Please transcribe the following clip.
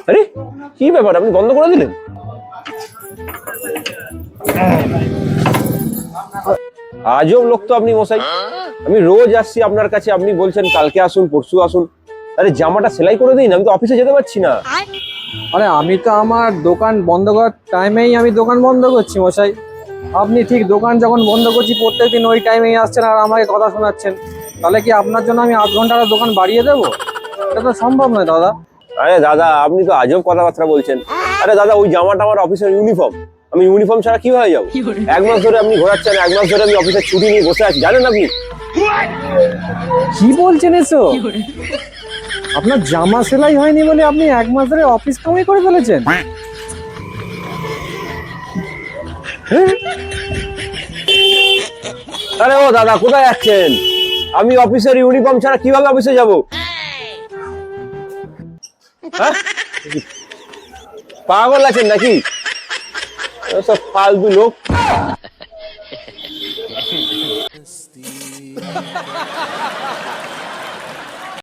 আরে কি ব্যাপার, আপনি বন্ধ করে দিলেন? আজব লোক তো আপনি মশাই। আমি রোজ আসছি আপনার কাছে, আপনি বলছেন কালকে আসুন পরশু আসুন। আরে জামাটা সেলাই করে দিন, আমি তো অফিসে যেতে পারছি না। আরে আমি তো আমার দোকান বন্ধ করার টাইমেই আমি দোকান বন্ধ করছি মশাই। আপনি ঠিক দোকান যখন বন্ধ করছি প্রত্যেকদিন ওই টাইমেই আসছেন আর আমাকে কথা শোনাচ্ছেন। তাহলে কি আপনার জন্য আমি 8 ঘন্টা দোকান বাড়িয়ে দেবো? এটা তো সম্ভব নয় দাদা। আরে দাদা, আপনি তো আজব কথাবার্তা বলছেন। আরে দাদা, ওই জামাটা আমার অফিসের ইউনিফর্ম। আমি ইউনিফর্ম ছাড়া কিভাবে যাবো? 1 মাস ধরে আপনি ঘোরাচ্ছেন, 1 মাস ধরে আমি অফিসের ছুটি নিয়ে বসে আছি, জানেন আপনি? কি বলছেন এসো? আপনার জামা সেলাই হয়নি বলে আপনি 1 মাস ধরে অফিস কামাই করে ফেলেছেন? আরে ও দাদা, কোথায় যাচ্ছেন? আমি অফিসের ইউনিফর্ম ছাড়া কিভাবে অফিসে যাবো? হ্যাঁ, পাগল আছেন নাকি? সব ফালতু লোক।